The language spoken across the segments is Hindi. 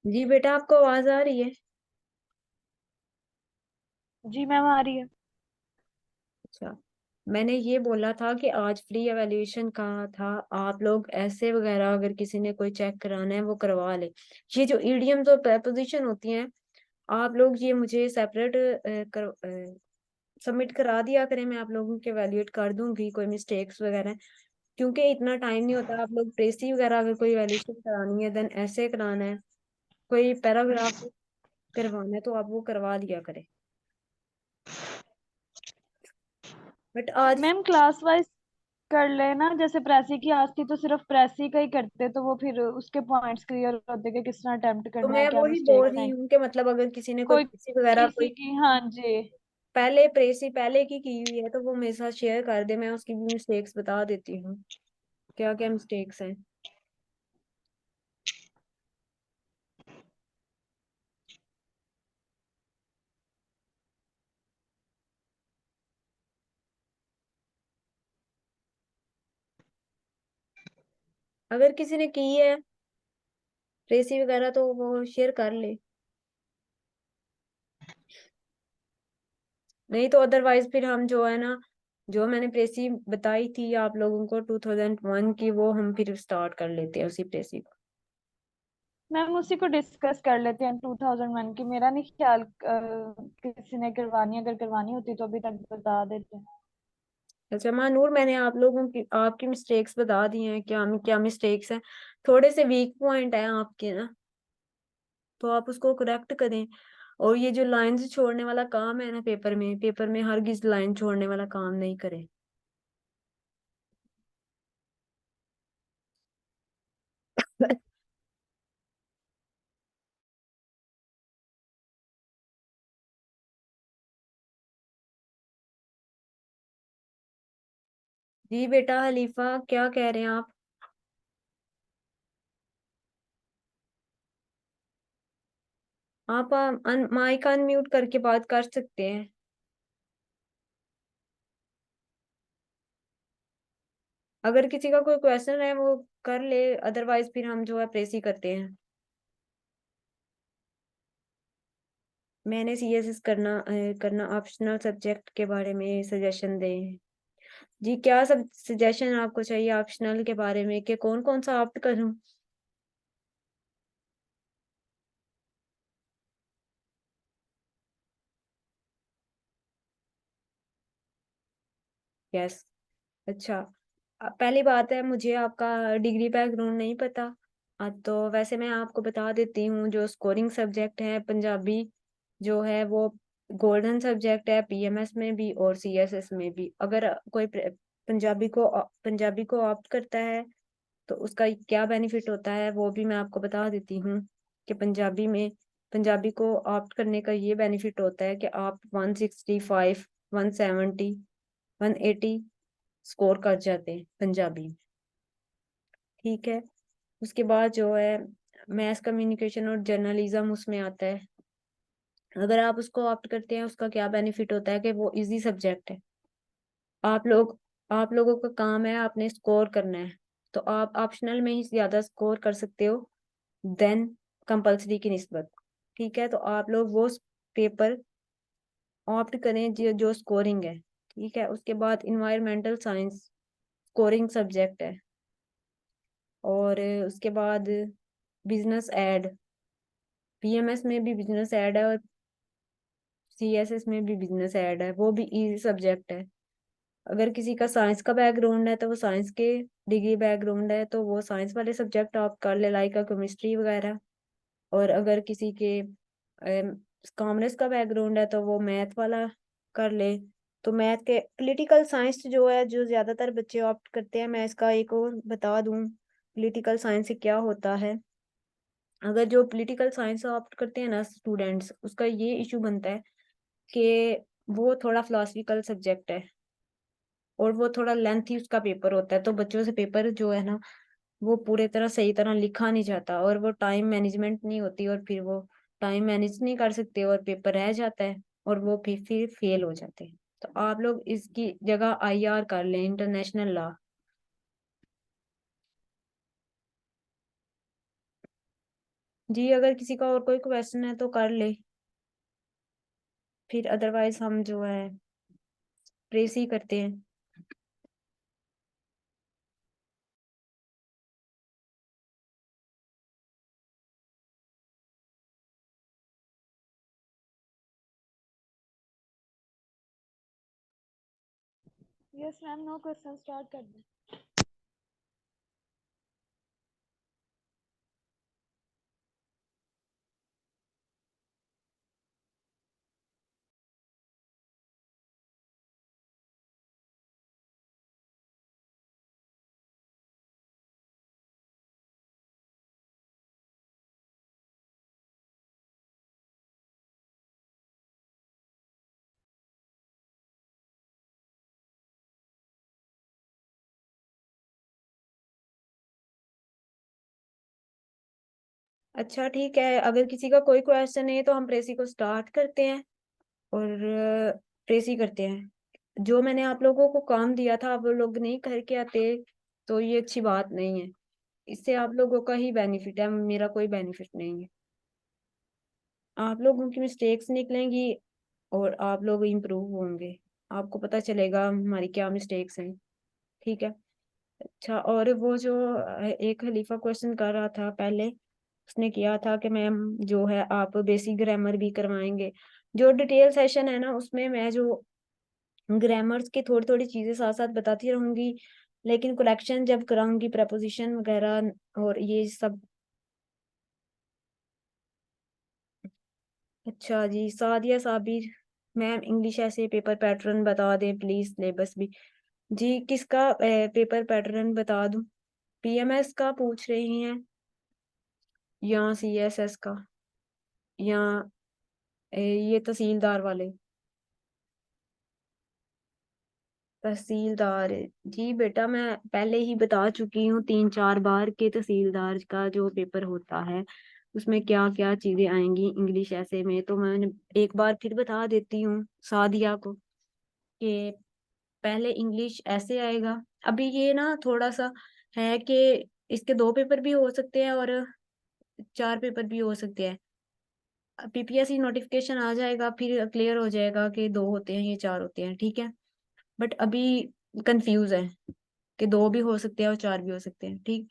जी बेटा, आपको आवाज आ रही है? जी मैम आ रही है। अच्छा। मैंने ये बोला था कि आज फ्री एवेल्यूएशन का था। आप लोग ऐसे वगैरह अगर किसी ने कोई चेक कराना है वो करवा ले। ये जो ईडियम्स और preposition होती हैं, आप लोग ये मुझे सेपरेट कर सबमिट करा दिया करें। मैं आप लोगों के एवेल्यूएट कर दूंगी कोई मिस्टेक्स वगैरह हैं। क्योंकि इतना टाइम नहीं होता। आप लोग प्रेसी वगैरह अगर कोई एवेल्यूएशन करानी है, देन ऐसे कराना है, कोई पैराग्राफ करवाना है, तो आप वो करवा दिया करें। बट आज मैम क्लास वाइज कर लेना, जैसे प्रेसी की आज थी तो सिर्फ प्रेसी का ही करते तो वो फिर उसके पॉइंट्स क्लियर होते कि किस तरह अटेम्प्ट तो करना है, मैं क्या वही बोल मिस्टेक्स रही हैं। हूँ कि मतलब अगर किसी ने कोई कोई प्रेसी वगैरह किसी कोई की, हाँ जी। पहले प्रेसी पहले की हुई है तो वो मेरे साथ शेयर कर दे। मैं उसकी भी मिस्टेक्स बता देती हूँ, क्या क्या मिस्टेक्स हैं। अगर किसी ने की है प्रेसी वगैरह तो वो शेयर कर ले। नहीं तो अदरवाइज फिर हम जो है ना, जो मैंने प्रेसी बताई थी आप लोगों को 2001 की, वो हम फिर स्टार्ट कर लेते हैं उसी प्रेसी को। मैम उसी को डिस्कस कर लेते हैं 2001 की। मेरा नहीं ख्याल किसी ने करवानी, अगर करवानी होती तो अभी तक बता देते हैं। अच्छा मानूर, मैंने आप लोगों की आपकी मिस्टेक्स बता दी हैं, क्या क्या मिस्टेक्स हैं। थोड़े से वीक पॉइंट है आपके ना, तो आप उसको करेक्ट करें। और ये जो लाइंस छोड़ने वाला काम है ना, पेपर में हरगिज लाइन छोड़ने वाला काम नहीं करें। जी बेटा हलीफा, क्या कह रहे हैं आप? आप माइक अनम्यूट करके बात कर सकते हैं। अगर किसी का कोई क्वेश्चन है वो कर ले, अदरवाइज फिर हम जो है प्रेस ही करते हैं। मैंने सीएसएस करना ऑप्शनल सब्जेक्ट के बारे में सजेशन दे। जी क्या सब सजेशन आपको चाहिए ऑप्शनल के बारे में, कि कौन कौन सा ऑप्ट करूं? यस। अच्छा। पहली बात है, मुझे आपका डिग्री बैकग्राउंड नहीं पता। तो वैसे मैं आपको बता देती हूँ, जो स्कोरिंग सब्जेक्ट है पंजाबी जो है वो गोल्डन सब्जेक्ट है, पीएमएस में भी और सीएसएस में भी। अगर कोई पंजाबी को ऑप्ट करता है तो उसका क्या बेनिफिट होता है वो भी मैं आपको बता देती हूँ। कि पंजाबी को ऑप्ट करने का ये बेनिफिट होता है कि आप 165, 170, 180 स्कोर कर जाते हैं पंजाबी में। ठीक है। उसके बाद जो है मैथ कम्युनिकेशन और जर्नलिज्म उसमें आता है। अगर आप उसको ऑप्ट करते हैं, उसका क्या बेनिफिट होता है कि वो इजी सब्जेक्ट है। आप लोग आप लोगों का काम है आपने स्कोर करना है, तो आप ऑप्शनल में ही ज्यादा स्कोर कर सकते हो देन कंपलसरी की निस्बत। ठीक है, तो आप लोग वो पेपर ऑप्ट करें जो स्कोरिंग है। ठीक है। उसके बाद इन्वायरमेंटल साइंस स्कोरिंग सब्जेक्ट है। और उसके बाद बिजनेस एड, पीएमएस में भी बिजनेस एड है और सीएसएस में भी बिजनेस एड है, वो भी इजी सब्जेक्ट है। अगर किसी का साइंस का बैकग्राउंड है तो वो साइंस के, डिग्री बैकग्राउंड है तो वो साइंस वाले सब्जेक्ट आप कर ले, लाइक केमिस्ट्री वगैरह। और अगर किसी के कॉमर्स का बैकग्राउंड है तो वो मैथ वाला कर ले। तो मैथ के पॉलिटिकल साइंस जो है, जो ज्यादातर बच्चे ऑप्ट करते हैं, मैं इसका एक और बता दूं पॉलिटिकल साइंस से क्या होता है। अगर जो पॉलिटिकल साइंस ऑप्ट करते हैं ना स्टूडेंट्स, उसका ये इशू बनता है कि वो थोड़ा फिलोसफिकल सब्जेक्ट है और वो थोड़ा लेंथी उसका पेपर होता है, तो बच्चों से पेपर जो है ना वो पूरे तरह सही तरह लिखा नहीं जाता, और वो टाइम मैनेजमेंट नहीं होती, और फिर वो टाइम मैनेज नहीं कर सकते और पेपर रह जाता है और वो फिर फेल हो जाते हैं। तो आप लोग इसकी जगह आईआर कर लें, इंटरनेशनल लॉ। जी अगर किसी का और कोई क्वेश्चन है तो कर ले, फिर अदरवाइज हम जो है प्रेस ही करते हैं। Yes ma'am, no question, start कर दो। अच्छा ठीक है, अगर किसी का कोई क्वेश्चन है तो हम प्रेसी को स्टार्ट करते हैं और प्रेसी करते हैं। जो मैंने आप लोगों को काम दिया था आप लोग नहीं करके आते तो ये अच्छी बात नहीं है। इससे आप लोगों का ही बेनिफिट है, मेरा कोई बेनिफिट नहीं है। आप लोगों की मिस्टेक्स निकलेंगी और आप लोग इम्प्रूव होंगे, आपको पता चलेगा हमारी क्या मिस्टेक्स हैं। ठीक है। अच्छा, और वो जो एक खलीफा क्वेश्चन कर रहा था पहले, उसने किया था कि मैम जो है आप बेसिक ग्रामर भी करवाएंगे। जो डिटेल सेशन है ना उसमें मैं जो ग्रामर्स की थोड़ी थोड़ी चीजें साथ साथ बताती रहूंगी, लेकिन करेक्शन जब कराऊंगी प्रपोजिशन वगैरह और ये सब। अच्छा जी, सादिया साबिर मैम, इंग्लिश ऐसे पेपर पैटर्न बता दें प्लीज, सिलेबस भी। जी किसका पेपर पैटर्न बता दूं? पीएमएस का पूछ रही हैं या सीएसएस का, या ये तहसीलदार वाले? तहसीलदार, जी बेटा मैं पहले ही बता चुकी हूँ 3-4 बार के तहसीलदार का जो पेपर होता है उसमें क्या क्या चीजें आएंगी इंग्लिश ऐसे में, तो मैंने एक बार फिर बता देती हूँ सादिया को कि पहले इंग्लिश ऐसे आएगा। अभी ये ना थोड़ा सा है कि इसके 2 पेपर भी हो सकते हैं और 4 पेपर भी हो सकते हैं। पीपीएससी नोटिफिकेशन आ जाएगा फिर क्लियर हो जाएगा कि 2 होते हैं ये 4 होते हैं, ठीक है। बट अभी कंफ्यूज है कि 2 भी हो सकते हैं और 4 भी हो सकते हैं, ठीक।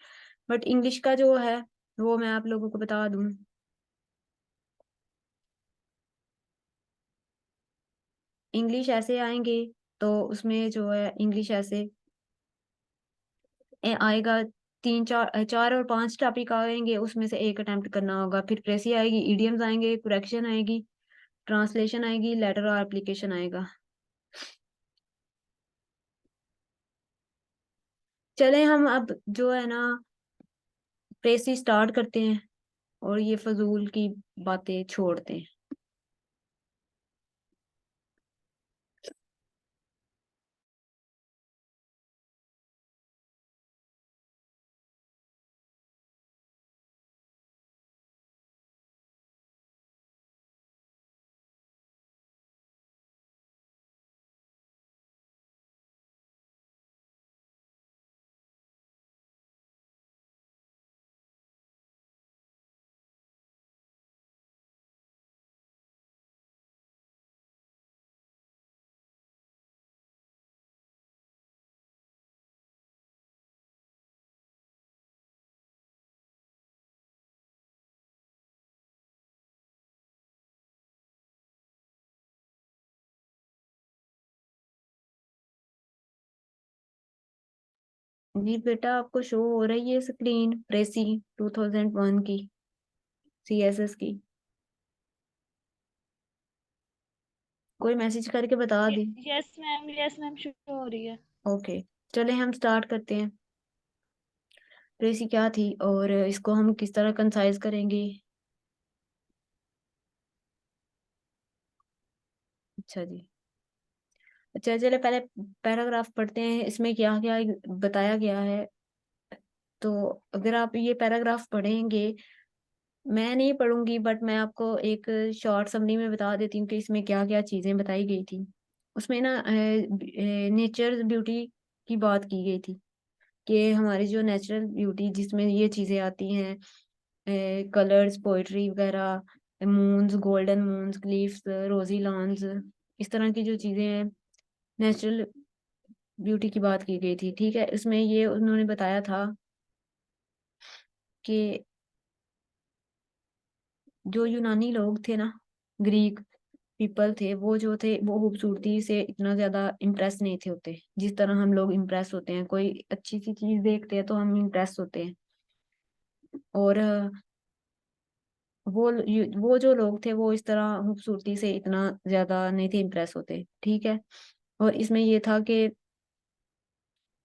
बट इंग्लिश का जो है वो मैं आप लोगों को बता दूं। इंग्लिश ऐसे आएंगे तो उसमें जो है इंग्लिश ऐसे आएगा। 3 4 4 और 5 टॉपिक आएंगे, उसमें से एक अटेम्प्ट करना होगा। फिर प्रेसी आएगी, इडियम्स आएंगे, कुरेक्शन आएगी, ट्रांसलेशन आएगी, लेटर और एप्लीकेशन आएगा। चले हम अब जो है ना प्रेसी स्टार्ट करते हैं और ये फजूल की बातें छोड़ते हैं। जी बेटा आपको शो हो रही है स्क्रीन प्रेसी 2001 की, सीएसएस की? कोई मैसेज करके बता दे। यस मैम, शुरू हो रही है। ओके, चले हम स्टार्ट करते हैं। प्रेसी क्या थी और इसको हम किस तरह कंसाइज करेंगे? अच्छा जी। अच्छा चले पहले पैराग्राफ पढ़ते हैं, इसमें क्या क्या बताया गया है। तो अगर आप ये पैराग्राफ पढ़ेंगे, मैं नहीं पढ़ूंगी बट मैं आपको एक शॉर्ट समरी में बता देती हूँ कि इसमें क्या क्या चीजें बताई गई थी। उसमें ना नेचर ब्यूटी की बात की गई थी कि हमारी जो नेचुरल ब्यूटी जिसमें ये चीजें आती हैं, कलर्स, पोइट्री वगैरह, मून्स, गोल्डन मून्स, क्लिफ्स, रोजी लॉन्स, इस तरह की जो चीजें हैं, नेचुरल ब्यूटी की बात की गई थी। ठीक है, इसमें ये उन्होंने बताया था कि जो यूनानी लोग थे ना, ग्रीक पीपल थे, वो जो थे वो खूबसूरती से इतना ज्यादा इम्प्रेस नहीं थे होते जिस तरह हम लोग इम्प्रेस होते हैं। कोई अच्छी सी चीज देखते हैं तो हम इम्प्रेस होते हैं। और वो जो लोग थे वो इस तरह खूबसूरती से इतना ज्यादा नहीं थे इम्प्रेस होते। ठीक है, और इसमें ये था कि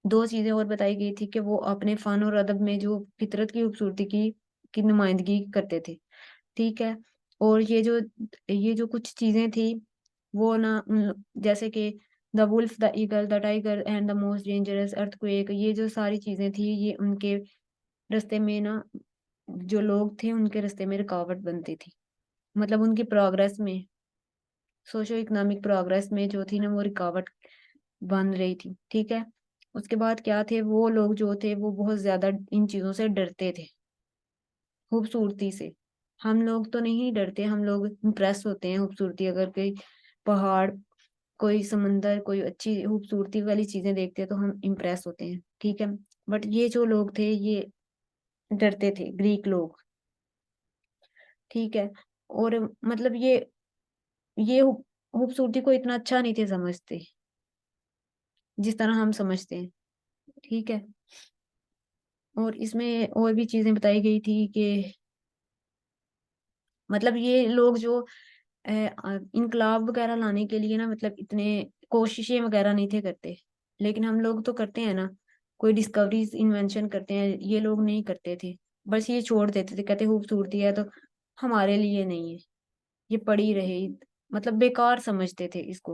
दो चीजें और बताई गई थी कि वो अपने फन और अदब में जो फितरत की खूबसूरती की नुमाइंदगी करते थे। ठीक है, और ये जो कुछ चीजें थी वो ना जैसे कि the wolf, the eagle, the tiger and the most dangerous earthquake, ये जो सारी चीजें थी ये उनके रास्ते में ना, जो लोग थे उनके रास्ते में रुकावट बनती थी। मतलब उनकी प्रोग्रेस में, सोशो इकोनॉमिक प्रोग्रेस में जो थी ना वो रुकावट बन रही थी। ठीक है, उसके बाद क्या थे, वो लोग जो थे वो बहुत ज्यादा इन चीजों से डरते थे, खूबसूरती से। हम लोग तो नहीं डरते, हम लोग इम्प्रेस होते हैं खूबसूरती, अगर कोई पहाड़, कोई समंदर, कोई अच्छी खूबसूरती वाली चीजें देखते हैं तो हम इम्प्रेस होते हैं। ठीक है, बट ये जो लोग थे ये डरते थे, ग्रीक लोग। ठीक है, और मतलब ये खूबसूरती को इतना अच्छा नहीं थे समझते जिस तरह हम समझते हैं। ठीक है, और इसमें और भी चीजें बताई गई थी कि मतलब ये लोग जो इनकलाब वगैरह लाने के लिए ना, मतलब इतने कोशिशें वगैरह नहीं थे करते। लेकिन हम लोग तो करते हैं ना, कोई डिस्कवरीज इन्वेंशन करते हैं, ये लोग नहीं करते थे। बस ये छोड़ देते थे, कहते खूबसूरती है तो हमारे लिए नहीं है, ये पड़ी रहे। मतलब बेकार समझते थे इसको,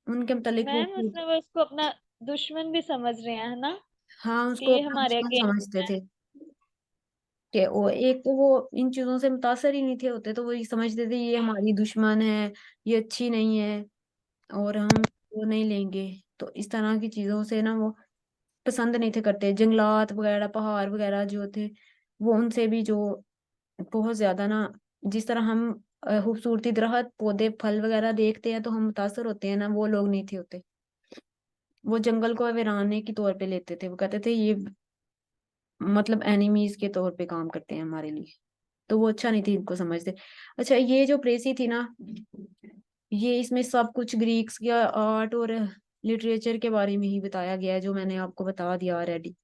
उनके मतलब मैम खूबसूरत। उसमें वो उसको अपना दुश्मन भी समझ रहे हैं, है ना? हाँ, कि उसको ये अपना हमारे दुश्मन अगेंस्ट समझते है। थे कि वो, एक तो वो इन चीजों से मुतासर ही नहीं थे होते, तो वो ये समझते थे ये हमारी दुश्मन है, ये अच्छी नहीं है, और हम वो नहीं लेंगे। तो इस तरह की चीजों से ना वो पसंद नहीं थे करते। जंगलात वगैरह, पहाड़ वगैरह जो थे वो उनसे भी जो बहुत ज्यादा ना, जिस तरह हम खूबसूरती दरख्त, पौधे, फल वगैरह देखते हैं तो हम मुतासर होते हैं ना, वो लोग नहीं थे होते। वो जंगल को वीराने के तौर पे लेते थे, वो कहते थे ये मतलब एनिमीज के तौर पे काम करते हैं हमारे लिए। तो वो अच्छा नहीं थी इनको समझते। अच्छा, ये जो प्रेसी थी ना, ये इसमें सब कुछ ग्रीक्स का आर्ट और लिटरेचर के बारे में ही बताया गया है, जो मैंने आपको बता दिया ऑलरेडी।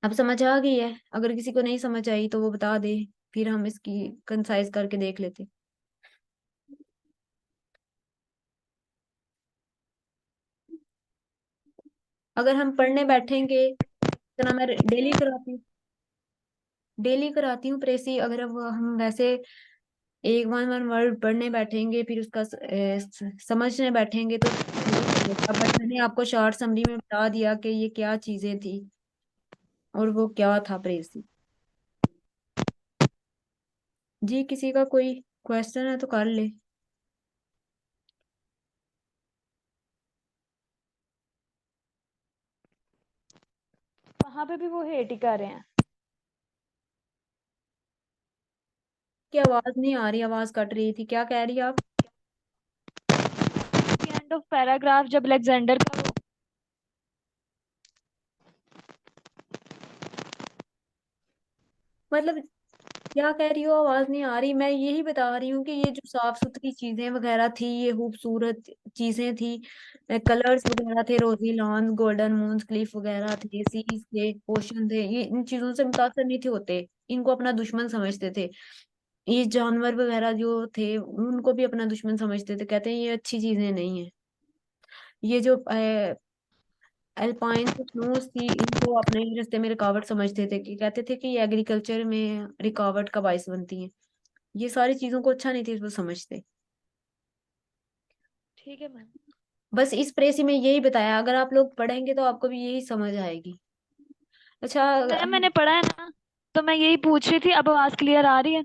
अब समझ आ गई है? अगर किसी को नहीं समझ आई तो वो बता दे, फिर हम इसकी कंसाइज करके देख लेते। अगर हम पढ़ने बैठेंगे, इतना मैं डेली कराती हूँ प्रेसी। अगर अब हम वैसे एक वन वन वर्ड पढ़ने बैठेंगे, फिर उसका समझने बैठेंगे तो नहीं चलेगा। बट मैंने आपको शॉर्ट समरी में बता दिया कि ये क्या चीजें थी और वो क्या था प्रेसी। जी, किसी का कोई क्वेश्चन है तो कर ले। वहां पे भी वो हेट ही कर रहे हैं। की आवाज नहीं आ रही, आवाज कट रही थी, क्या कह रही आप? एंड ऑफ पैराग्राफ जब अलेक्जेंडर का वो मतलब क्या कह रही हो, आवाज नहीं आ रही। मैं यही बता रही हूँ कि ये जो साफ सुथरी चीजें वगैरह थी, ये खूबसूरत चीजें थी, कलर्स वगैरह थे, रोजी लॉन्स, गोल्डन मून्स, क्लिफ वगैरह थे, सीज थे, ओशन थे, ये इन चीजों से मुतासर नहीं थे होते, इनको अपना दुश्मन समझते थे। ये जानवर वगैरह जो थे उनको भी अपना दुश्मन समझते थे, कहते हैं ये अच्छी चीजें नहीं है। ये जो अल्पाइन स्नोज थी, इनको अपने ही रास्ते में रुकावट समझते थे, कि कहते थे कि ये एग्रीकल्चर में रुकावट का बायस बनती है। ये सारी चीजों को अच्छा नहीं थे वो समझते। ठीक है मैम। बस इस प्रेसी में यही बताया, अगर आप लोग पढ़ेंगे तो आपको भी यही समझ आएगी। अच्छा, मैम मैंने पढ़ा है ना, तो मैं यही पूछ रही थी, अब आवाज क्लियर आ रही है?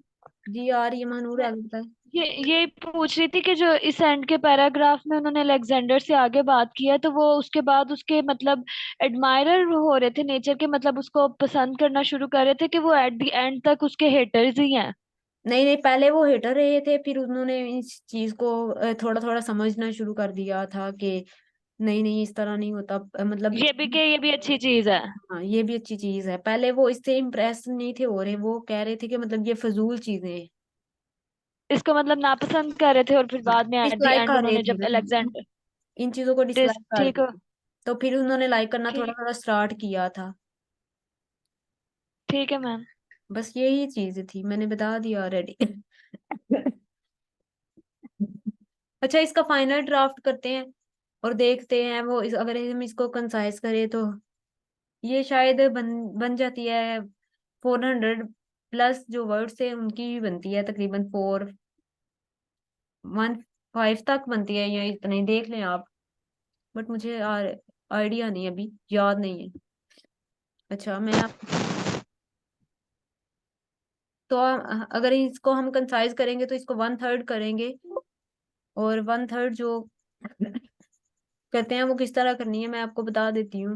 जी आ रही है, महानूर मैं आ गया है। ये पूछ रही थी कि जो इस एंड के पैराग्राफ में उन्होंने अलेक्जेंडर से आगे बात की है, तो वो उसके बाद उसके मतलब एडमायरर हो रहे थे नेचर के, मतलब उसको पसंद करना शुरू कर रहे थे, कि वो एट द एंड तक उसके हेटर्स ही हैं। नहीं नहीं, पहले वो हेटर रहे थे, फिर उन्होंने इस चीज को थोड़ा थोड़ा समझना शुरू कर दिया था कि नहीं नहीं इस तरह नहीं होता, मतलब। ये भी अच्छी चीज है। हाँ, ये भी अच्छी चीज है। पहले वो इससे इम्प्रेस नहीं थे हो रहे, वो कह रहे थे कि मतलब ये फजूल चीजें हैं। इसको मतलब नापसंद कर रहे थे, और फिर बाद में एट द डिसलाइक एंड कर रहे उन्होंने थे जब मतलब, अलेक्जेंडर। इन चीजों को डिसलाइक कर ठीक रहे हो। थे। तो फिर उन्होंने लाइक करना थोड़ा ठीक। थोड़ा स्टार्ट किया था। ठीक है मैम। बस यही चीज थी, मैंने बता दिया ऑलरेडी। अच्छा, इसका फाइनल ड्राफ्ट करते हैं और देखते हैं वो अगर हम इसको कंसाइज करें तो ये शायद बन जाती है। 400 प्लस जो वर्ड्स है उनकी भी बनती है, तकरीबन 415 तक बनती है, या इतना ही देख लें आप। बट मुझे आइडिया नहीं, अभी याद नहीं है। अच्छा, मैं आप तो अगर इसको हम कंसाइज करेंगे तो इसको 1/3 करेंगे। और 1/3 जो करते हैं वो किस तरह करनी है मैं आपको बता देती हूँ।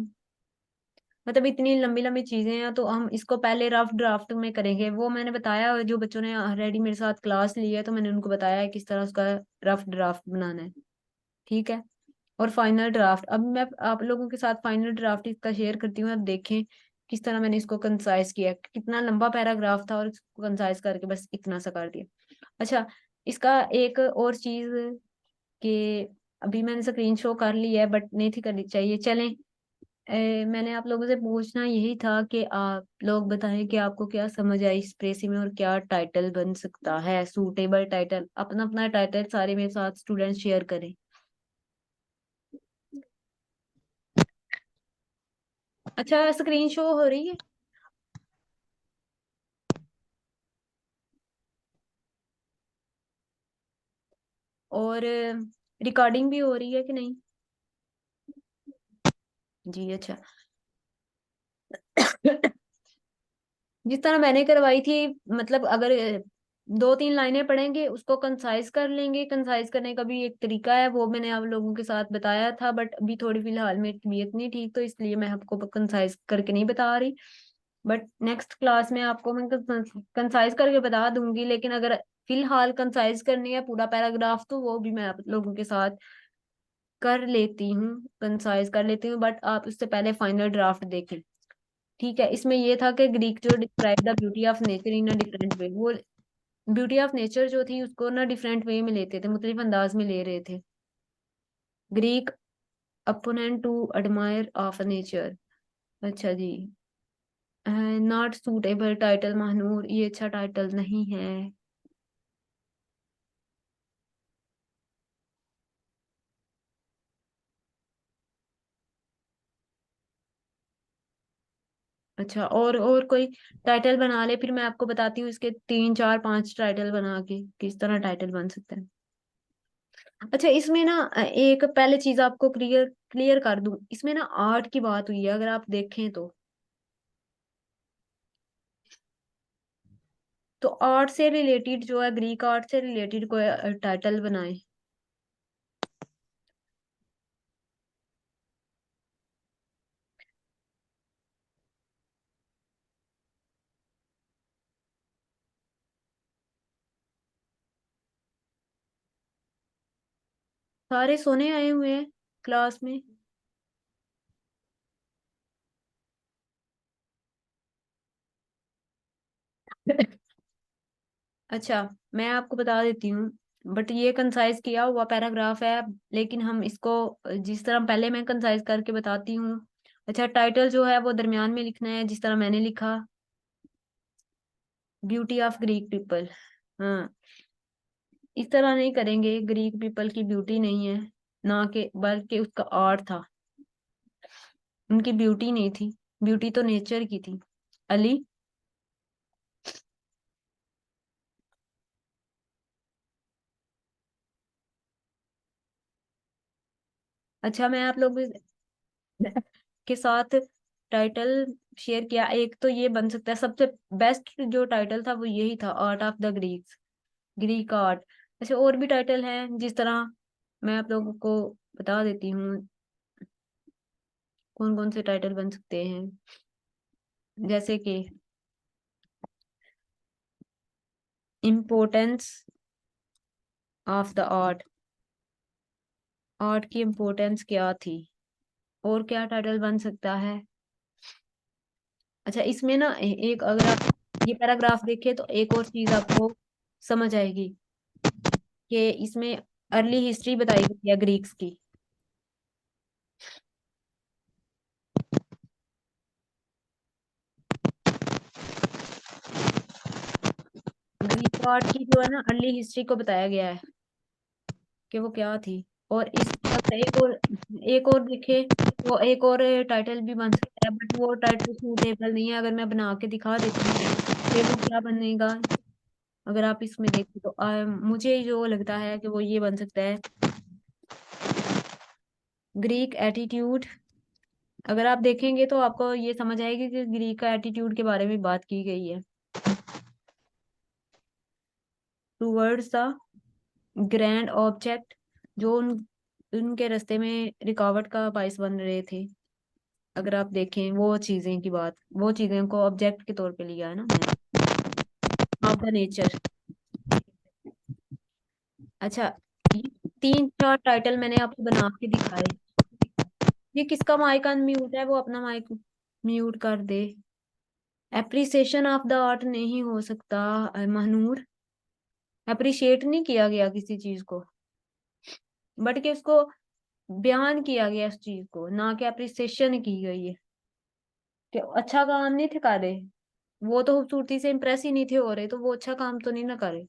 मतलब इतनी लंबी लंबी चीजें हैं तो हम इसको पहले रफ ड्राफ्ट में करेंगे, वो मैंने बताया, जो बच्चों ने ऑलरेडी मेरे साथ क्लास ली है तो मैंने उनको बताया है किस तरह उसका रफ ड्राफ्ट बनाना है। ठीक है। और फाइनल ड्राफ्ट अब मैं आप लोगों के साथ फाइनल ड्राफ्ट इसका शेयर करती हूँ, अब देखें किस तरह मैंने इसको कंसाइज किया। कितना लंबा पैराग्राफ था और इसको कंसाइज करके बस इतना सा कर दिया। अच्छा, इसका एक और चीज कि अभी मैंने स्क्रीन शो कर ली है बट नहीं थी करनी चाहिए, चलें। मैंने आप लोगों से पूछना यही था कि आप लोग बताएं कि आपको क्या समझ आई इस प्रेसी में और क्या टाइटल बन सकता है, सूटेबल टाइटल। अपना अपना टाइटल सारे मेरे साथ स्टूडेंट शेयर करें। अच्छा, स्क्रीन शो हो रही है और रिकॉर्डिंग भी हो रही है कि नहीं? जी अच्छा। जिस तरह मैंने करवाई थी, मतलब अगर 2-3 लाइनें पढ़ेंगे उसको कंसाइज कर लेंगे। कंसाइज करने का भी एक तरीका है, वो मैंने आप लोगों के साथ बताया था, बट अभी थोड़ी फिलहाल मेरी तबीयत नहीं ठीक तो इसलिए मैं आपको कंसाइज करके नहीं बता रही। बट नेक्स्ट क्लास में आपको मैं कंसाइज करके बता दूंगी, लेकिन अगर फिलहाल कंसाइज करनी है पूरा पैराग्राफ तो वो भी मैं आप लोगों के साथ कर लेती हूँ, कंसाइज कर लेती हूँ, बट आप उससे पहले फाइनल ड्राफ्ट देखें। ठीक है। इसमें ये था कि ग्रीक जो describe the beauty of nature in a different way, वो ब्यूटी ऑफ नेचर जो थी उसको ना डिफरेंट वे में लेते थे, मुख्तलिफ अंदाज में ले रहे थे। Greek opponent to admire of nature. अच्छा जी। नॉट सूटेबल टाइटल महानूर, ये अच्छा टाइटल नहीं है। अच्छा, और कोई टाइटल बना ले, फिर मैं आपको बताती हूँ इसके 3 4 5 टाइटल बना के किस तरह टाइटल बन सकता है। अच्छा, इसमें ना एक पहले चीज आपको क्लियर क्लियर कर दूं, इसमें ना आर्ट की बात हुई है अगर आप देखें तो आर्ट से रिलेटेड जो है, ग्रीक आर्ट से रिलेटेड कोई टाइटल बनाए। सारे सोने आए हुए हैं क्लास में। अच्छा, मैं आपको बता देती हूँ, बट ये कंसाइज किया हुआ पैराग्राफ है, लेकिन हम इसको जिस तरह पहले मैं कंसाइज करके बताती हूँ। अच्छा, टाइटल जो है वो दरमियान में लिखना है जिस तरह मैंने लिखा, ब्यूटी ऑफ ग्रीक पीपल। हाँ, इस तरह नहीं करेंगे, ग्रीक पीपल की ब्यूटी नहीं है ना, कि बल्कि उसका आर्ट था। उनकी ब्यूटी नहीं थी, ब्यूटी तो नेचर की थी। अली। अच्छा, मैं आप लोग के साथ टाइटल शेयर किया, एक तो ये बन सकता है सबसे बेस्ट जो टाइटल था वो यही था, art of the Greeks, Greek art. अच्छा, और भी टाइटल हैं जिस तरह, मैं आप लोगों को बता देती हूँ कौन कौन से टाइटल बन सकते हैं। जैसे कि importance of the art, art की इम्पोर्टेंस क्या थी। और क्या टाइटल बन सकता है। अच्छा, इसमें ना एक, अगर आप ये पैराग्राफ देखें तो एक और चीज आपको समझ आएगी कि इसमें अर्ली हिस्ट्री बताई गई है ग्रीक्स की। ग्रीक आर्ट की जो है ना अर्ली हिस्ट्री को बताया गया है कि वो क्या थी। और इस अगर एक और देखे तो एक और टाइटल भी बन सकता है, बट वो टाइटल सूटेबल नहीं है। अगर मैं बना के दिखा देती हूँ कि वो क्या बनेगा, अगर आप इसमें देखें तो मुझे जो लगता है कि वो ये बन सकता है, ग्रीक एटीट्यूड। अगर आप देखेंगे तो आपको ये समझ आएगी कि ग्रीक का एटीट्यूड के बारे में बात की गई है। टूवर्ड्स द ग्रैंड ऑब्जेक्ट, जो उनके रास्ते में रुकावट का बायस बन रहे थे। अगर आप देखें वो चीजें की बात, वो चीजें को ऑब्जेक्ट के तौर पे लिया है ना मैंने, ऑफ द नेचर। अच्छा, ये तीन चार टाइटल मैंने आपको बना के दिखाए। ये किसका माइक अनम्यूट है, वो अपना माइक म्यूट कर दे। एप्रिसिएशन ऑफ द आर्ट नहीं हो सकता महनूर, अप्रिशिएट नहीं किया गया किसी चीज को, बट कि उसको बयान किया गया उस चीज को, ना कि अप्रिसिएशन की गई है कि अच्छा काम नहीं थे कर रहे। वो तो खूबसूरती से इम्प्रेस ही नहीं थे हो रहे, तो वो अच्छा काम तो नहीं ना करे।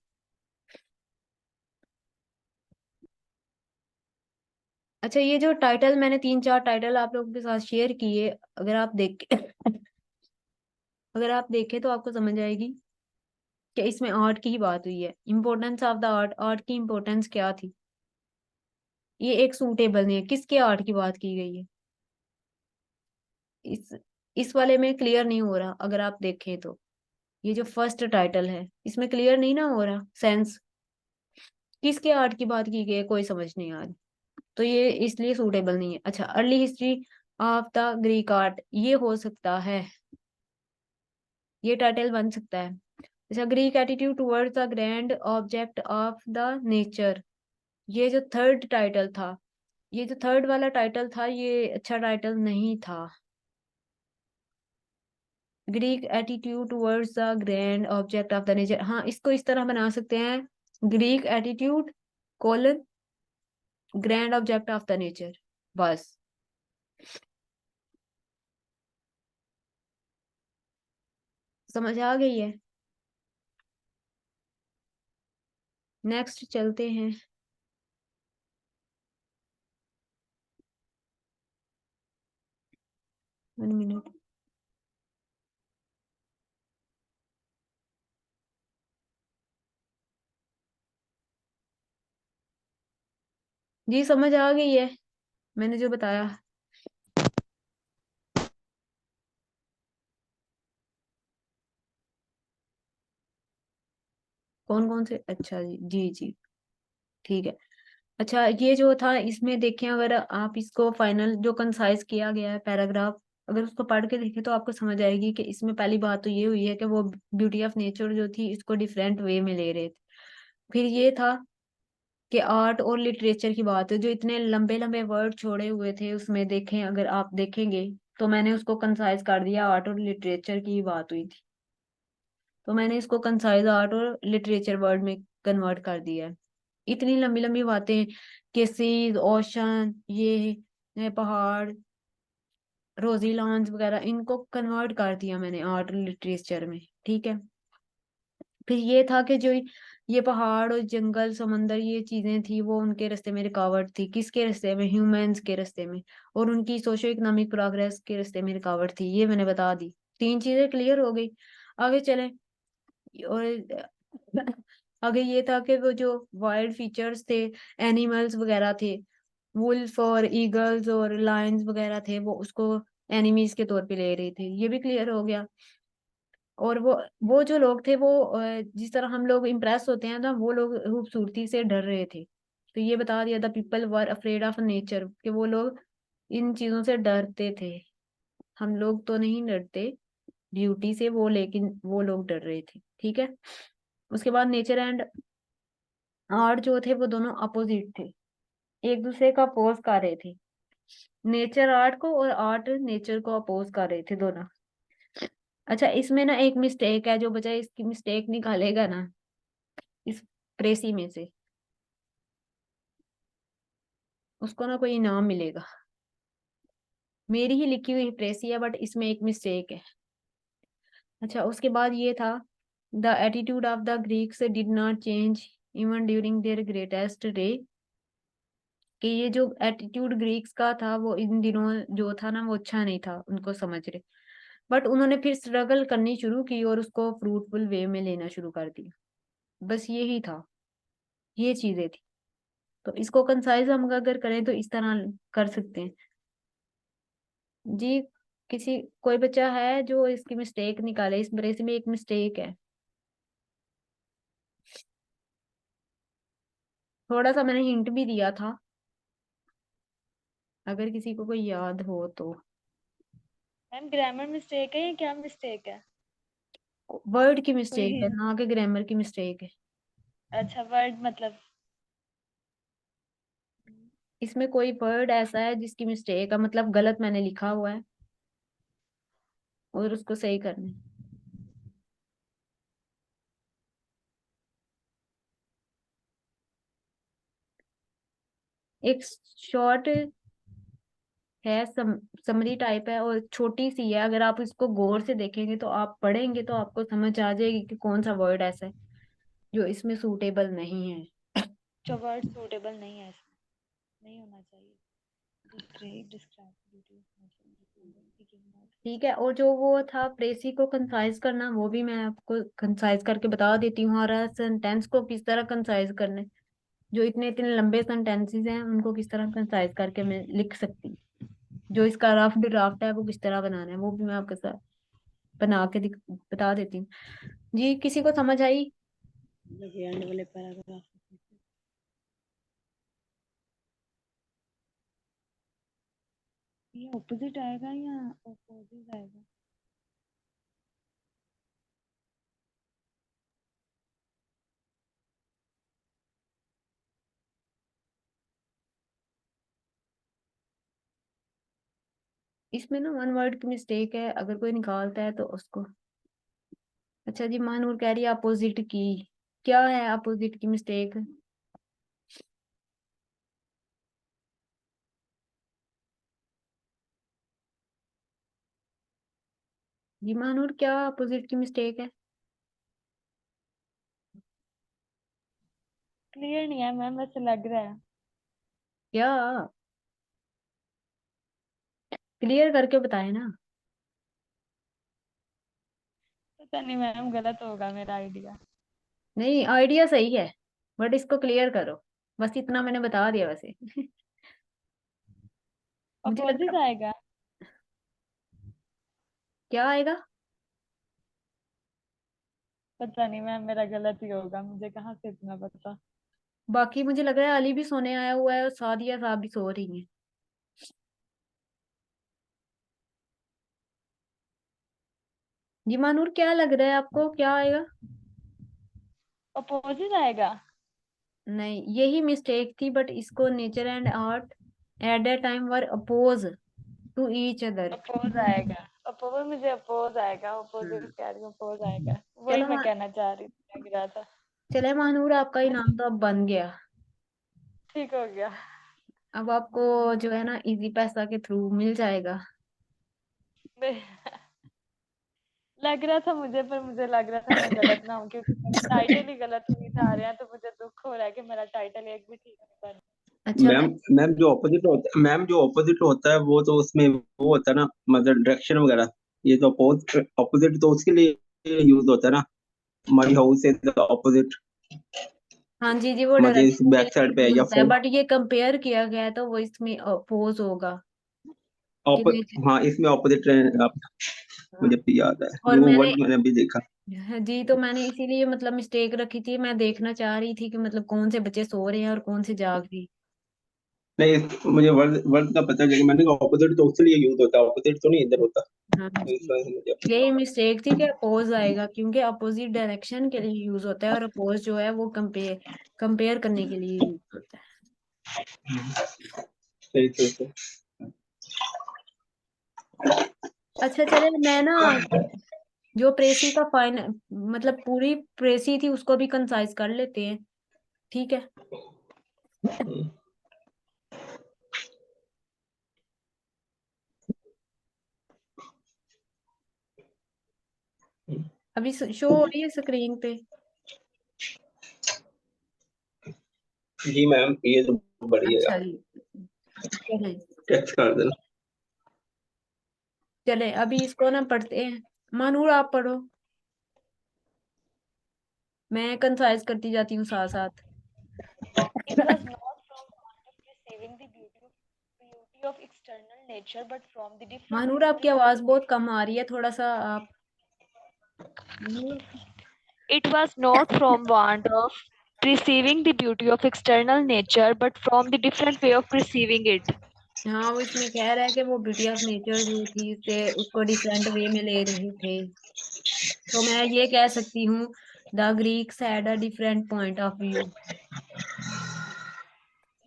अच्छा, ये जो टाइटल मैंने तीन चार टाइटल आप लोगों के साथ शेयर किए, अगर आप देख अगर आप देखें तो आपको समझ आएगी कि इसमें आर्ट की ही बात हुई है। Importance of the art, art की इम्पोर्टेंस क्या थी। ये एक सूटेबल नहीं है, किसके आर्ट की बात की गई है। इस इस वाले में क्लियर नहीं हो रहा, अगर आप देखें तो ये जो फर्स्ट टाइटल है इसमें क्लियर नहीं ना हो रहा सेंस, किसके आर्ट की बात की गई है, कोई समझ नहीं आ रही। तो ये इसलिए सूटेबल नहीं है। अच्छा, early history of the Greek art, ये हो सकता है, ये टाइटल बन सकता है। अच्छा, Greek attitude towards the grand object of the nature, ये जो थर्ड टाइटल था, ये जो थर्ड वाला टाइटल था ये अच्छा टाइटल नहीं था। Greek attitude towards the grand object of the nature, हाँ इसको इस तरह बना सकते हैं, Greek attitude colon grand object of the nature, बस। समझ आ गई है। नेक्स्ट चलते हैं। 1 मिनट। जी समझ आ गई है मैंने जो बताया। कौन कौन से, अच्छा जी जी जी, ठीक है। अच्छा, ये जो था इसमें देखें, अगर आप इसको फाइनल जो कंसाइज किया गया है पैराग्राफ, अगर उसको पढ़ के देखें तो आपको समझ आएगी कि इसमें पहली बात तो ये हुई है कि वो ब्यूटी ऑफ नेचर जो थी इसको डिफरेंट वे में ले रहे थे। फिर ये था कि आर्ट और लिटरेचर की बात है, जो इतने लंबे लंबे वर्ड छोड़े हुए थे उसमें देखें, अगर आप देखेंगे तो मैंने उसको कंसाइज कर दिया, आर्ट और लिटरेचर की बात हुई थी तो मैंने इसको कंसाइज आर्ट और लिटरेचर वर्ड में कन्वर्ट कर दिया है। इतनी लंबी लंबी बातें कि सीज, ओशन, ये पहाड़, रोजी लॉन्स वगैरह, इनको कन्वर्ट कर दिया मैंने आर्ट और लिटरेचर में, ठीक है। फिर ये था कि जो ये पहाड़ और जंगल समंदर ये चीजें थी वो उनके रास्ते में रुकावट थी, किसके रास्ते में, ह्यूमंस के रास्ते में, और उनकी सोशो इकोनॉमिक प्रोग्रेस के रास्ते में रुकावट थी, ये मैंने बता दी। तीन चीजें क्लियर हो गई। आगे चले। और आगे ये था कि वो जो वाइल्ड फीचर्स थे, एनिमल्स वगैरह थे, वुल्फ और ईगल्स और लायंस वगैरह थे, वो उसको एनिमीज के तौर पे ले रहे थे, ये भी क्लियर हो गया। और वो जो लोग थे वो जिस तरह हम लोग इम्प्रेस होते हैं ना, वो लोग खूबसूरती से डर रहे थे। तो ये बता दिया था, people were afraid of nature, कि वो लोग इन चीजों से डरते थे। हम लोग तो नहीं डरते ब्यूटी से, वो लेकिन वो लोग डर रहे थे। ठीक है। उसके बाद नेचर एंड आर्ट जो थे वो दोनों अपोजिट थे, एक दूसरे का अपोज कर रहे थे। नेचर आर्ट को और आर्ट नेचर को अपोज कर रहे थे दोनों। अच्छा, इसमें ना एक मिस्टेक है, जो बच्चा इसकी मिस्टेक निकालेगा ना इस प्रेसी में से, उसको ना कोई इनाम मिलेगा। मेरी ही लिखी हुई प्रेसी है, बट इसमें एक मिस्टेक है। अच्छा, उसके बाद ये था, the attitude of the Greeks did not change even during their greatest day. कि ये जो एटीट्यूड ग्रीक्स का था वो इन दिनों जो था ना, वो अच्छा नहीं था, उनको समझ रहे। बट उन्होंने फिर स्ट्रगल करनी शुरू की और उसको फ्रूटफुल वे में लेना शुरू कर दिया। बस यही था, ये चीजें थी। तो इसको कंसाइज हम अगर करें तो इस तरह कर सकते हैं जी। किसी कोई बच्चा है जो इसकी मिस्टेक निकाले, इस ब्रेस में एक मिस्टेक है। थोड़ा सा मैंने हिंट भी दिया था, अगर किसी को कोई याद हो तो। मैम ग्रामर मिस्टेक है या क्या मिस्टेक है? वर्ड की कोई मिस्टेक है, ना कि ग्रामर की मिस्टेक है। अच्छा वर्ड मतलब। इसमें कोई वर्ड ऐसा है जिसकी मिस्टेक है, मतलब गलत मैंने लिखा हुआ है और उसको सही करना है। एक शॉर्ट है, समरी टाइप है और छोटी सी है। अगर आप इसको गौर से देखेंगे तो आप पढ़ेंगे तो आपको समझ आ जाएगी कि कौन सा वर्ड ऐसा है जो इसमें सूटेबल नहीं है। जो वर्ड सूटेबल नहीं है इसमें, नहीं होना चाहिए। डिस्क्राइब डिस्क्राइब ब्यूटी ठीक है। और जो वो था प्रेसी को कंसाइज करना, वो भी मैं आपको कंसाइज करके बता देती हूँ। और सेंटेंस को किस तरह कंसाइज करना है, जो इतने इतने लंबे सेंटेंसेस हैं उनको किस तरह कंसाइज करके मैं लिख सकती हूँ। जो इसका रफ ड्राफ्ट है वो किस तरह बनाना है, वो भी मैं आपके साथ बना के बता देती हूँ जी। किसी को समझ आई? मतलब एंड वाले पैराग्राफ ये ऑपोजिट आएगा या ऑपोजिट आएगा? इसमें ना वन वर्ड की मिस्टेक है, अगर कोई निकालता है तो उसको। अच्छा जी, महानूर कह रही है अपोजिट की। क्या है अपोजिट की मिस्टेक? जी महानूर, क्या अपोजिट की मिस्टेक है? क्लियर नहीं है मैम, वैसे लग रहा है। क्या? क्लियर करके बताए ना। पता नहीं मैम, गलत होगा मेरा आइडिया। नहीं, आइडिया सही है, बट इसको क्लियर करो। बस इतना मैंने बता दिया वैसे। मुझे लग अपोजिट रहा। आएगा। क्या आएगा? पता नहीं मैम, मेरा गलत ही होगा, मुझे कहाँ से इतना पता। बाकी मुझे लग रहा है अली भी सोने आया हुआ है और सादिया साहब भी सो रही हैं। जी मानूर, क्या लग रहा है आपको, क्या आएगा? अपोजिट आएगा। नहीं, यही मिस्टेक थी, बट इसको nature and art at that time were oppose to each other. Oppose आएगा। अपोज, मुझे अपोज आएगा, अपोजिट कह रही हूँ, अपोज आएगा। वही चलो मैं कहना चाह रही थी, लग रहा था। चले महानूर, आपका वैसे इनाम तो अब बन गया। ठीक हो गया। अब आपको जो है ना इजी पैसा के थ्रू मिल जाएगा। लग रहा था मुझे, पर मुझे लग रहा था मैं गलत ना हूँ, क्योंकि मेरा टाइटल ही गलत हुई जा रहे हैं, तो मुझे दुख हो रहा है कि मेरा टाइटल एक भी ठीक नहीं बन। अच्छा मैं। मैम मैम जो ऑपोजिट होता है वो तो उसमें वो होता है ना, मतलब डायरेक्शन वगैरह। ये तो ऑपोजिट तो उसके लिए यूज होता है ना। माई हाउस इज ऑपोजिट, हाँ जी जी, वो मतलब इस डायरेक्शन के बैक लिए साइड पे है यूज या होता है, बट ये कंपेयर किया गया है तो वो इसमें अपोज होगा कि ऑप नेचर। हाँ, इसमें ऑपोजिट हाँ। मुझे भी याद है, और वो मैंने, वर्ड मैंने अभी देखा। हाँ जी, तो मैंने इसीलिए मतलब मिस्टेक रखी थी, मैं देखना चाह रही थी कि मतलब कौन से बच्चे सो रहे हैं और कौन से जाग रहे हैं। नहीं, मुझे वर्ड वर्ड का पता चला, मैंने कहा ऑपोजिट तो उसके लिए यूज होता है, ऑपोजिट तो नहीं इधर होता, हाँ तो इस जी, वजह से मुझे यही मिस्टेक थी कि अपोज आएगा, क्योंकि अपोजिट डायरेक्शन के लिए यूज होता है और अपोज जो है वो कंपेयर कंपेयर करने के लिए यूज होता है। सही सही सही। अच्छा चले, मैं ना जो प्रेसी का फाइन मतलब पूरी प्रेसी थी उसको भी कंसाइज कर लेते हैं, ठीक है। हम्म, हम्म। अभी शो हो रही है स्क्रीन पे। जी मैम, ये तो बढ़िया अच्छा है, जी, चले टेक्स्ट कर देना। चले अभी इसको ना पढ़ते हैं। मानूर आप पढ़ो, मैं कंसाइज करती जाती हूँ साथ साथ। It was not from want of perceiving the beauty of external nature, but from the different Manur way of आपकी आवाज perceiving बहुत it. कम आ रही है, थोड़ा सा आप। Manur, It was not from want of perceiving the beauty of external nature, but from the different way of perceiving it. हाँ वो इसमें कह रहा है कि वो ब्यूटी ऑफ नेचर जो थी से उसको डिफरेंट वे में ले रहे थे। तो मैं ये कह सकती हूँ, the Greeks had a different point of view.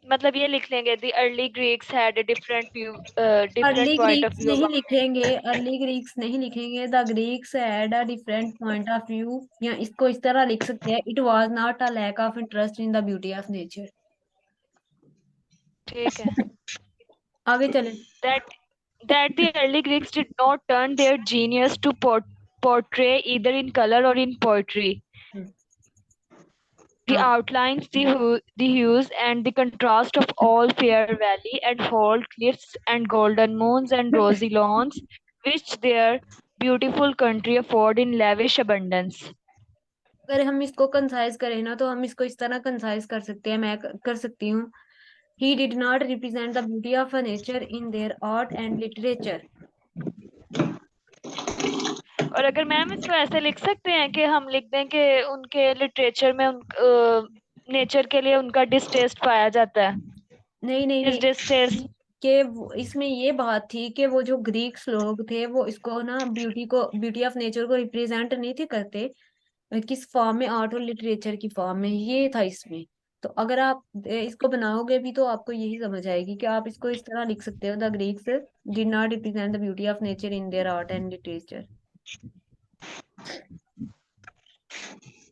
मतलब ये लिख लेंगे the early Greeks had a different view, early different point of Greeks view नहीं about. लिखेंगे, अर्ली ग्रीक्स नहीं लिखेंगे, the Greeks had a different point of view, या इसको इस तरह लिख सकते हैं, it was not a lack of interest in the beauty of nature. ठीक है। आगे चले। That the early Greeks did not turn their genius to portray either in color or in poetry. The हाँ, outlines, the hues, and the contrast of all fair valley and fall cliffs and golden moons and rosy lawns, which their beautiful country afford in lavish abundance. अगर हम इसको कंसाइज करें ना तो हम इसको इस तरह कंसाइज कर सकते हैं, मैं कर सकती हूँ, he did not represent the beauty of a nature in their art and literature. और अगर मैम इसको ऐसे लिख सकते हैं कि हम लिख दें कि उनके लिटरेचर में नेचर के लिए उनका डिस्टेस्ट पाया जाता है, नहीं नहीं इस नहीं, डिस्टेस्ट। कि इसमें ये बात थी कि वो जो ग्रीक्स लोग थे वो इसको ना ब्यूटी ऑफ नेचर को रिप्रेजेंट नहीं थे करते, किस फॉर्म में, आर्ट और लिटरेचर की फॉर्म में, ये था इसमें। तो अगर आप इसको बनाओगे भी तो आपको यही समझ आएगी कि आप इसको इस तरह लिख सकते हो, the Greeks did not represent the beauty of nature in their art and literature.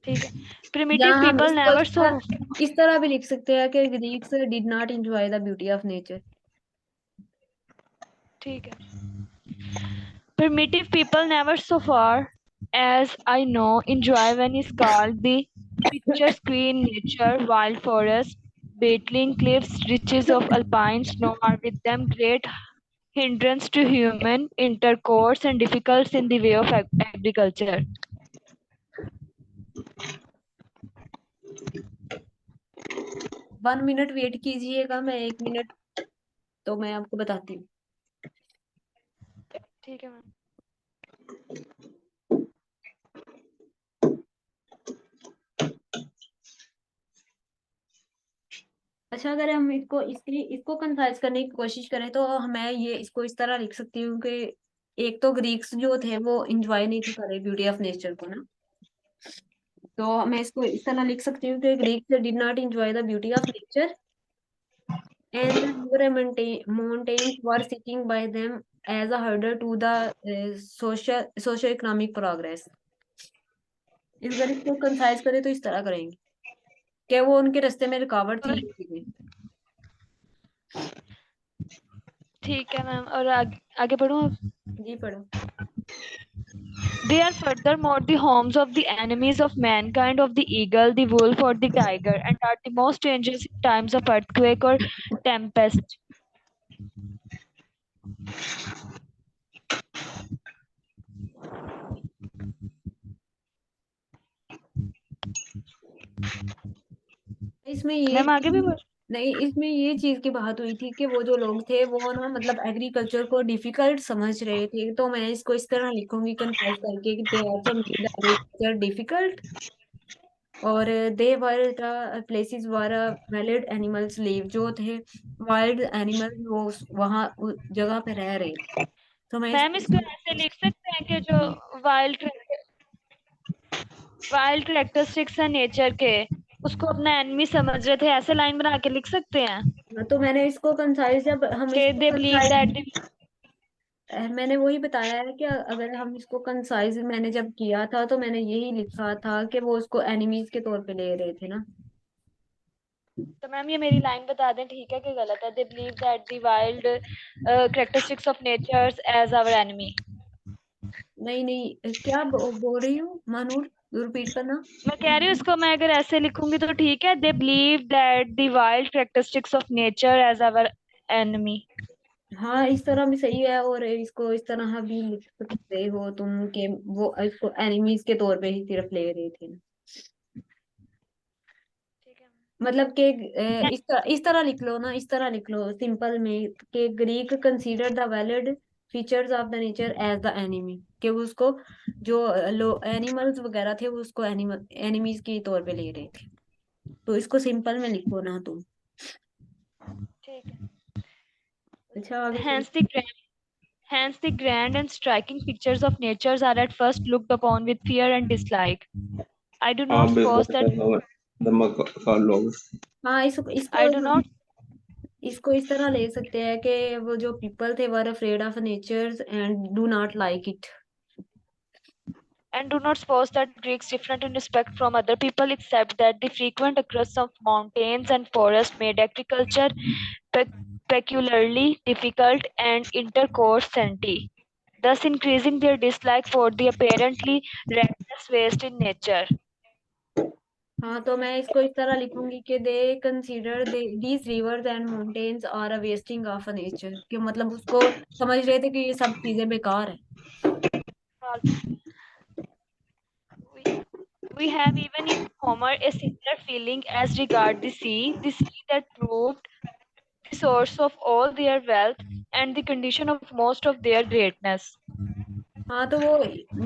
ठीक है। या प्रिमिटिव हम पीपल इसको नेवर सो। इस तरह भी लिख सकते हैं कि Greeks did not enjoy the beauty of nature. ठीक है। Primitive people never so far as I know enjoy when is called the picturesque in nature, wild forests, battling cliffs, riches of alpine snow are with them great hindrance to human intercourse and difficulties in the way of agriculture. 1 minute wait कीजिएगा, मैं 1 मिनट, तो मैं आपको बताती हूँ। ठीक है मैम। अच्छा, अगर हम इसको कंसाइज करने की कोशिश करें तो मैं ये इसको इस तरह लिख सकती हूँ कि एक तो ग्रीक्स जो थे वो इंजॉय नहीं थे करे ब्यूटी ऑफ नेचर को ना, तो मैं इसको इस तरह लिख सकती हूँ कि Greeks did not enjoy the beauty of nature and the mountains were sitting by them as a hurdle to the socio-economic progress। अगर इसको कंसाइज करें तो इस तरह करेंगे कि वो उनके रास्ते में रुकावट थी और ये चीजें। ठीक है मैम, और आगे बढ़ूँ अब? जी पढ़ो। They are furthermore the homes of the enemies of mankind, of the eagle, the wolf, or the tiger, and are the most dangerous in times of earthquake or tempest. इसमें ये मैम आगे भी बढ़। नहीं, इसमें ये चीज की बात हुई थी कि वो जो लोग थे वो ना मतलब एग्रीकल्चर को डिफिकल्ट समझ रहे थे, तो मैं इसको इस तरह लिखूंगी कंपाइल करके कि they also made agriculture difficult, और they were the places where wild animals live, जो थे वाइल्ड एनिमल वो वहाँ जगह पे रह रहे थे। तो मैं मैम इसको ऐसे लिख सकते हैं कि जो वाइल्ड वाइल्ड करेक्टरिस्टिक्स है नेचर के, उसको अपना एनिमी समझ रहे थे, ऐसे लाइन बना के लिख सकते हैं तो मैंने इसको कंसाइज, जब हम कि इसको दे बिलीव कंसाइज, दैट। मैंने वही बताया है कि अगर हम इसको कंसाइज मैंने जब किया था तो मैंने यही लिखा था कि वो उसको एनिमीज के तौर पे ले रहे थे ना। तो मैम ये मेरी लाइन बता दें ठीक है कि गलत है? They believe that the wild characteristics of nature as our enemy. नहीं नहीं, क्या बोल रही हूँ मानूर, रिपीट करना। मैं कह रही हूँ इसको मैं अगर ऐसे लिखूंगी तो ठीक है, they believe that the wild characteristics of nature as our enemy. हाँ, इस तरह भी सही है, और इसको इस तरह भी लिख सकते हो तुम कि वो इसको एनिमीज के तौर पे ही सिर्फ ले रहे थे ना। ठीक है। मतलब कि इस तरह लिख लो ना, इस तरह लिख लो सिंपल में कि Greek consider the valid features of the nature as the enemy, कि वो उसको जो लो एनिमल्स वगैरह थे वो उसको एनिमल एनिमीज के तौर पे ले रहे थे। तो इसको सिंपल में लिखो ना तुम। ठीक है। अच्छा, आगे सुन। Hence the grand, hence the grand and striking pictures of natures are at first looked upon with fear and dislike. I do हाँ not suppose बहुत that नमक खा लोग। हाँ, इसको I do not इसको इस तरह ले सकते हैं कि वो जो पीपल थे were afraid of natures and do not like it. and do not suppose that Greeks different in respect from other people, except that the frequent occurrence of mountains and forests made agriculture pe- peculiarly difficult and intercourse scanty, thus increasing their dislike for the apparently reckless waste in nature. हाँ, तो मैं इसको इस तरह लिखूंगी कि they consider these rivers and mountains are a wasting of nature, कि मतलब उसको समझ रहे थे कि ये सब चीजें बेकार है। We, we have even in Homer a similar feeling as regard the sea that proved the source of all their wealth and the condition of most of their greatness. हाँ, तो वो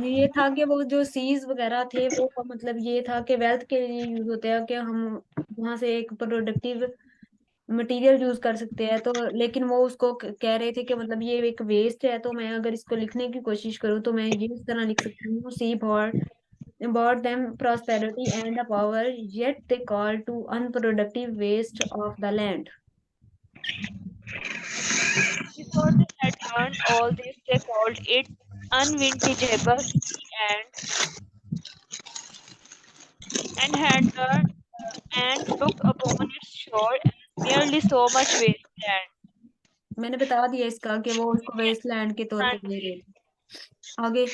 ये था कि वो जो सीज वगैरह थे वो मतलब ये था कि वेल्थ के लिए यूज होते हैं, कि हम वहां से एक प्रोडक्टिव मटेरियल यूज कर सकते हैं। तो लेकिन वो उसको कह रहे थे कि मतलब ये एक वेस्ट है। तो मैं अगर इसको लिखने की कोशिश करूँ तो मैं ये इस तरह लिख सकती हूँ, सी brought them prosperity and a power, yet they called to unproductive waste of the land. Before they had learned all this, they called it unvintageable and had learned and looked upon its shore as merely so much wasteland. मैंने बता दिया इसका कि वो उसको वेस्टलैंड के तौर पे ले रहे थे। आगे।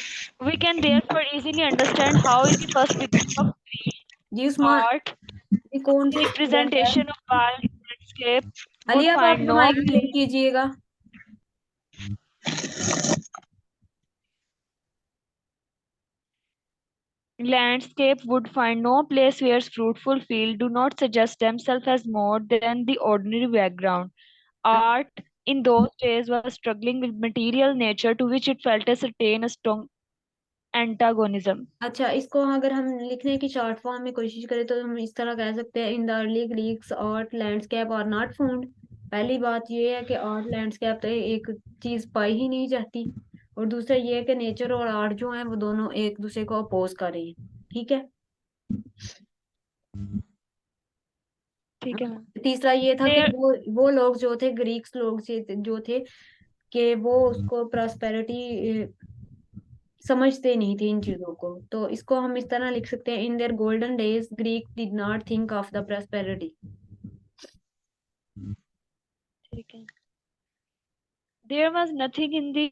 We can therefore easily understand how in the first beginning of ji Usman, art, ये कौन the से स्टूडेंट है? representation of wild landscape Ali, would आप find अपना no माइक म्यूट कीजिएगा। landscape would find no place where fruitful fields do not suggest themselves as more than the ordinary background. Art in those days was struggling with material nature to which it felt a certain strong antagonism. अच्छा, इसको अगर हम लिखने की शॉर्ट फॉर्म में कोशिश करें तो हम इस तरह कह सकते हैं, in the early Greeks art landscape are not found. पहली बात ये है कि आर्ट लैंडस्केप तो एक चीज पाई ही नहीं जाती, और दूसरा ये है कि नेचर और आर्ट जो है वो दोनों एक दूसरे को अपोज कर रहे हैं। ठीक है। ठीक है मैम। तीसरा ये था कि There, वो लोग जो थे, ग्रीक्स लोग जो थे, कि वो उसको प्रॉस्पेरिटी समझते नहीं थे इन चीजों को। तो इसको हम इस तरह लिख सकते हैं, in their golden days Greek did not think of the prosperity. ठीक है। There was nothing in the